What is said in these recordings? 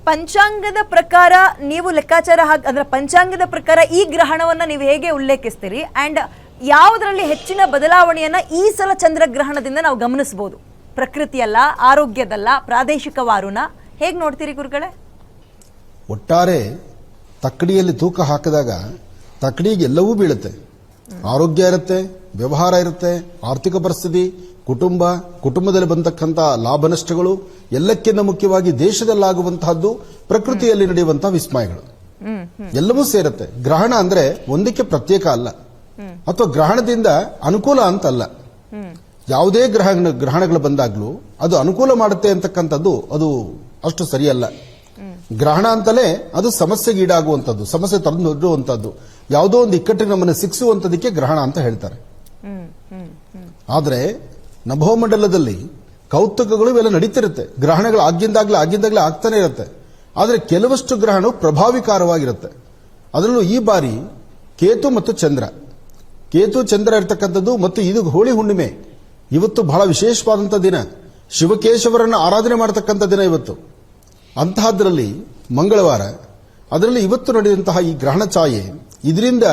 ಪಂಚಾಂಗದ ಪ್ರಕಾರ ನೀವು ಲೆಕ್ಕಾಚಾರ ಅಂದ್ರೆ ಪಂಚಾಂಗದ ಪ್ರಕಾರ ಈ ಗ್ರಹಣವನ್ನ ನೀವು ಹೇಗೆ ಉಲ್ಲೇಖಿಸ್ತೀರಿ ಅಂಡ್ ಯಾವುದರಲ್ಲಿ ಹೆಚ್ಚಿನ ಬದಲಾವಣೆಯನ್ನ ಈ ಸಲ ಚಂದ್ರಗ್ರಹಣದಿಂದ ನಾವು ಗಮನಿಸಬಹುದು? ಪ್ರಕೃತಿಯಲ್ಲ, ಆರೋಗ್ಯದಲ್ಲ, ಪ್ರಾದೇಶಿಕವಾರುನ ಹೇಗೆ ನೋಡ್ತೀರಿ ಗುರುಗಳೇ? ಒಟ್ಟಾರೆ ತಕ್ಕಡಿಯಲ್ಲಿ ತೂಕ ಹಾಕಿದಾಗ ತಕ್ಕಡಿಗೆ ಎಲ್ಲವೂ ಬೀಳುತ್ತೆ. ಆರೋಗ್ಯ ಇರುತ್ತೆ, ವ್ಯವಹಾರ ಇರುತ್ತೆ, ಆರ್ಥಿಕ ಪರಿಸ್ಥಿತಿ, ಕುಟುಂಬದಲ್ಲಿ ಬಂದಕ್ಕಂಥ ಲಾಭ ನಷ್ಟಗಳು, ಎಲ್ಲಕ್ಕಿಂತ ಮುಖ್ಯವಾಗಿ ದೇಶದಲ್ಲಾಗುವಂತಹದ್ದು, ಪ್ರಕೃತಿಯಲ್ಲಿ ನಡೆಯುವಂತಹ ವಿಸ್ಮಯಗಳು ಎಲ್ಲವೂ ಸೇರುತ್ತೆ. ಗ್ರಹಣ ಅಂದ್ರೆ ಒಂದಕ್ಕೆ ಪ್ರತ್ಯೇಕ ಅಲ್ಲ, ಅಥವಾ ಗ್ರಹಣದಿಂದ ಅನುಕೂಲ ಅಂತಲ್ಲ. ಯಾವುದೇ ಗ್ರಹಣಗಳು ಬಂದಾಗ್ಲೂ ಅದು ಅನುಕೂಲ ಮಾಡುತ್ತೆ ಅಂತಕ್ಕಂಥದ್ದು ಅದು ಅಷ್ಟು ಸರಿಯಲ್ಲ. ಗ್ರಹಣ ಅಂತಲೇ ಅದು ಸಮಸ್ಯೆಗೆ ಈಡಾಗುವಂಥದ್ದು, ಸಮಸ್ಯೆ ತಂದೊಡ್ಡುವಂಥದ್ದು, ಯಾವುದೋ ಒಂದು ಇಕ್ಕಟ್ಟಿಗೆ ನಮ್ಮನ್ನು ಸಿಕ್ಕಿಸುವಂಥದಕ್ಕೆ ಗ್ರಹಣ ಅಂತ ಹೇಳ್ತಾರೆ. ಆದರೆ ನಭೋಮಂಡಲದಲ್ಲಿ ಕೌತುಕಗಳು ಇವೆಲ್ಲ ನಡೀತಿರುತ್ತೆ. ಗ್ರಹಣಗಳು ಆಗಿಂದಾಗ್ಲೇ ಆಗ್ತಾನೆ ಇರುತ್ತೆ. ಆದರೆ ಕೆಲವಷ್ಟು ಗ್ರಹಣ ಪ್ರಭಾವಿಕಾರವಾಗಿರುತ್ತೆ. ಅದರಲ್ಲೂ ಈ ಬಾರಿ ಕೇತು ಮತ್ತು ಚಂದ್ರ ಇರತಕ್ಕಂಥದ್ದು, ಮತ್ತು ಇದು ಹೋಳಿ ಹುಣ್ಣಿಮೆ. ಇವತ್ತು ಬಹಳ ವಿಶೇಷವಾದಂಥ ದಿನ, ಶಿವಕೇಶವರನ್ನು ಆರಾಧನೆ ಮಾಡತಕ್ಕಂಥ ದಿನ ಇವತ್ತು. ಅಂತಹದ್ರಲ್ಲಿ ಮಂಗಳವಾರ, ಅದರಲ್ಲಿ ಇವತ್ತು ನಡೆಯುವಂತಹ ಈ ಗ್ರಹಣ ಛಾಯೆ, ಇದರಿಂದ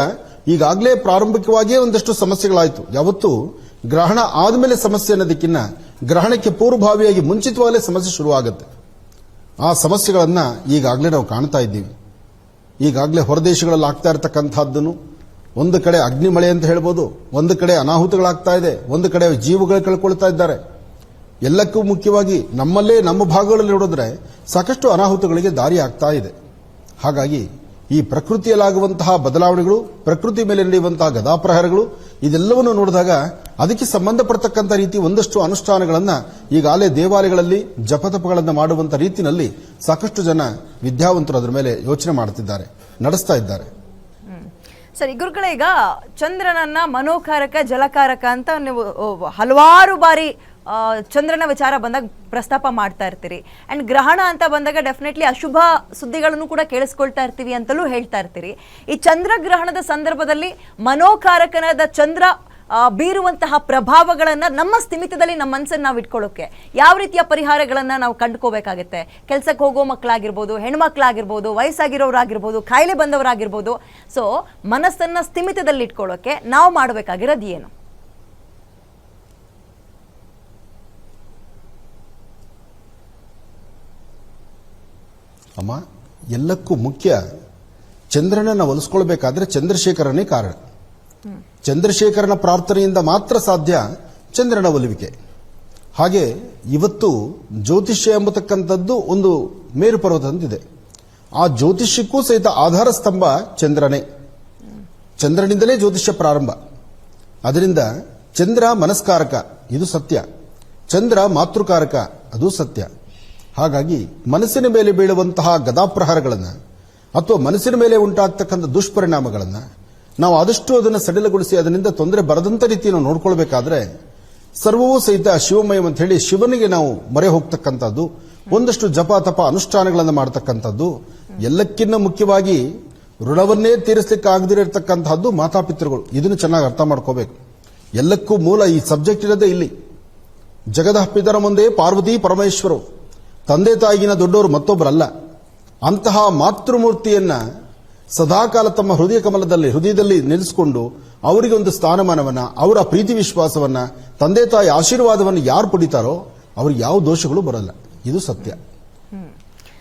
ಈಗಾಗಲೇ ಪ್ರಾರಂಭಿಕವಾಗಿಯೇ ಒಂದಷ್ಟು ಸಮಸ್ಯೆಗಳಾಯಿತು. ಯಾವತ್ತು ಗ್ರಹಣ ಆದಮೇಲೆ ಸಮಸ್ಯೆ ಅನ್ನೋದಕ್ಕಿಂತ ಗ್ರಹಣಕ್ಕೆ ಪೂರ್ವಭಾವಿಯಾಗಿ ಮುಂಚಿತವಾಗಲೇ ಸಮಸ್ಯೆ ಶುರುವಾಗುತ್ತೆ. ಆ ಸಮಸ್ಯೆಗಳನ್ನ ಈಗಾಗಲೇ ನಾವು ಕಾಣ್ತಾ ಇದ್ದೀವಿ. ಈಗಾಗಲೇ ಹೊರದೇಶಗಳಲ್ಲಿ ಆಗ್ತಾ ಇರತಕ್ಕಂಥದ್ದನ್ನು, ಒಂದು ಕಡೆ ಅಗ್ನಿಮಳೆ ಅಂತ ಹೇಳ್ಬೋದು, ಒಂದು ಕಡೆ ಅನಾಹುತಗಳಾಗ್ತಾ ಇದೆ, ಒಂದು ಕಡೆ ಜೀವಗಳು ಕಳ್ಕೊಳ್ತಾ ಇದ್ದಾರೆ. ಎಲ್ಲಕ್ಕೂ ಮುಖ್ಯವಾಗಿ ನಮ್ಮ ಭಾಗಗಳಲ್ಲಿ ನೋಡಿದ್ರೆ ಸಾಕಷ್ಟು ಅನಾಹುತಗಳಿಗೆ ದಾರಿ ಆಗ್ತಾ ಇದೆ. ಹಾಗಾಗಿ ಈ ಪ್ರಕೃತಿಯಲ್ಲಾಗುವಂತಹ ಬದಲಾವಣೆಗಳು, ಪ್ರಕೃತಿ ಮೇಲೆ ನಡೆಯುವಂತಹ ಗದಾಪ್ರಹಾರಗಳು, ಇದೆಲ್ಲವನ್ನು ನೋಡಿದಾಗ ಅದಕ್ಕೆ ಸಂಬಂಧಪಡ್ತಕ್ಕಂಥ ರೀತಿ ಒಂದಷ್ಟು ಅನುಷ್ಠಾನಗಳನ್ನ ಈಗಾಗಲೇ ದೇವಾಲಯಗಳಲ್ಲಿ ಜಪತಪಗಳನ್ನು ಮಾಡುವಂತ ರೀತಿಯಲ್ಲಿ ಸಾಕಷ್ಟು ಜನ ವಿದ್ಯಾವಂತರು ಅದರ ಮೇಲೆ ಯೋಚನೆ ಮಾಡುತ್ತಿದ್ದಾರೆ, ನಡೆಸ್ತಾ ಇದ್ದಾರೆ. ಸರಿ ಗುರುಗಳೇ, ಈಗ ಚಂದ್ರನನ್ನ ಮನೋಕಾರಕ, ಜಲಕಾರಕ ಅಂತ ನೀವು ಹಲವಾರು ಬಾರಿ ಚಂದ್ರನ ವಿಚಾರ ಬಂದಾಗ ಪ್ರಸ್ತಾಪ ಮಾಡ್ತಾ ಇರ್ತೀರಿ. ಅಂಡ್ ಗ್ರಹಣ ಅಂತ ಬಂದಾಗ ಡೆಫಿನೆಟ್ಲಿ ಅಶುಭ ಸುದ್ದಿಗಳನ್ನು ಕೂಡ ಕೇಳಿಸ್ಕೊಳ್ತಾ ಇರ್ತೀವಿ ಅಂತಲೂ ಹೇಳ್ತಾ ಇರ್ತೀರಿ. ಈ ಚಂದ್ರಗ್ರಹಣದ ಸಂದರ್ಭದಲ್ಲಿ ಮನೋಕಾರಕನಾದ ಚಂದ್ರ ಬೀರುವಂತಹ ಪ್ರಭಾವಗಳನ್ನ ನಮ್ಮ ಸ್ಥಿಮಿತದಲ್ಲಿ ನಮ್ಮ ಮನಸ್ಸನ್ನು ನಾವು ಇಟ್ಕೊಳ್ಳೋಕೆ ಯಾವ ರೀತಿಯ ಪರಿಹಾರಗಳನ್ನ ನಾವು ಕಂಡುಕೋಬೇಕಾಗುತ್ತೆ? ಕೆಲಸಕ್ಕೆ ಹೋಗೋ ಮಕ್ಕಳಾಗಿರ್ಬೋದು, ಹೆಣ್ಮಕ್ಳಾಗಿರ್ಬೋದು, ವಯಸ್ಸಾಗಿರೋರಾಗಿರ್ಬೋದು, ಕಾಯಿಲೆ ಬಂದವರಾಗಿರ್ಬೋದು. ಸೊ ಮನಸ್ಸನ್ನ ಸ್ಥಿಮಿತದಲ್ಲಿ ಇಟ್ಕೊಳ್ಳೋಕೆ ನಾವು ಮಾಡಬೇಕಾಗಿರೋದು ಏನು? ಅಮ್ಮ, ಎಲ್ಲಕ್ಕೂ ಮುಖ್ಯ ಚಂದ್ರನನ್ನ ಒಲಿಸ್ಕೊಳ್ಬೇಕಾದ್ರೆ ಚಂದ್ರಶೇಖರನೇ ಕಾರಣ. ಚಂದ್ರಶೇಖರನ ಪ್ರಾರ್ಥನೆಯಿಂದ ಮಾತ್ರ ಸಾಧ್ಯ ಚಂದ್ರನ ಒಲಿವಿಕೆ. ಹಾಗೆ ಇವತ್ತು ಜ್ಯೋತಿಷ್ಯ ಎಂಬತಕ್ಕಂಥದ್ದು ಒಂದು ಮೇರು ಪರ್ವತದಂತಿದೆ. ಆ ಜ್ಯೋತಿಷ್ಯಕ್ಕೂ ಸಹಿತ ಆಧಾರ ಸ್ತಂಭ ಚಂದ್ರನೇ. ಚಂದ್ರನಿಂದಲೇ ಜ್ಯೋತಿಷ್ಯ ಪ್ರಾರಂಭ. ಅದರಿಂದ ಚಂದ್ರ ಮನಸ್ಕಾರಕ, ಇದು ಸತ್ಯ. ಚಂದ್ರ ಮಾತೃಕಾರಕ, ಅದು ಸತ್ಯ. ಹಾಗಾಗಿ ಮನಸ್ಸಿನ ಮೇಲೆ ಬೀಳುವಂತಹ ಗದಾಪ್ರಹಾರಗಳನ್ನು ಅಥವಾ ಮನಸ್ಸಿನ ಮೇಲೆ ಉಂಟಾಗ್ತಕ್ಕಂಥ ದುಷ್ಪರಿಣಾಮಗಳನ್ನು ನಾವು ಆದಷ್ಟು ಅದನ್ನು ಸಡಿಲಗೊಳಿಸಿ ಅದರಿಂದ ತೊಂದರೆ ಬರದಂತ ರೀತಿ ನಾವು ನೋಡ್ಕೊಳ್ಬೇಕಾದ್ರೆ ಸರ್ವವೂ ಸಹಿತ ಶಿವಮಯ ಅಂತ ಹೇಳಿ ಶಿವನಿಗೆ ನಾವು ಮೊರೆ ಹೋಗ್ತಕ್ಕಂಥದ್ದು, ಒಂದಷ್ಟು ಜಪ ತಪ ಅನುಷ್ಠಾನಗಳನ್ನು ಮಾಡತಕ್ಕಂಥದ್ದು, ಎಲ್ಲಕ್ಕಿಂತ ಮುಖ್ಯವಾಗಿ ಋಣವನ್ನೇ ತೀರಿಸಲಿಕ್ಕಾಗದಿರತಕ್ಕಂತಹದ್ದು ಮಾತಾಪಿತೃಗಳು. ಇದನ್ನು ಚೆನ್ನಾಗಿ ಅರ್ಥ ಮಾಡ್ಕೋಬೇಕು. ಎಲ್ಲಕ್ಕೂ ಮೂಲ ಈ ಸಬ್ಜೆಕ್ಟ್ ಇರೋದೇ ಇಲ್ಲಿ. ಜಗದ ಪಿತರ ಮುಂದೆ ಪಾರ್ವತಿ ಪರಮೇಶ್ವರು, ತಂದೆ ತಾಯಿಗಿನ ದೊಡ್ಡವರು ಮತ್ತೊಬ್ಬರಲ್ಲ. ಅಂತಹ ಮಾತೃಮೂರ್ತಿಯನ್ನ ಸದಾಕಾಲ ತಮ್ಮ ಹೃದಯದಲ್ಲಿ ನೆಲೆಸಿಕೊಂಡು ಅವರಿಗೆ ಒಂದು ಸ್ಥಾನಮಾನವನ್ನ, ಅವರ ಪ್ರೀತಿ ವಿಶ್ವಾಸವನ್ನ, ತಂದೆ ತಾಯಿ ಆಶೀರ್ವಾದವನ್ನು ಯಾರು ಪಡಿತಾರೋ ಅವ್ರಿಗೆ ಯಾವ ದೋಷಗಳು ಬರಲ್ಲ. ಇದು ಸತ್ಯ.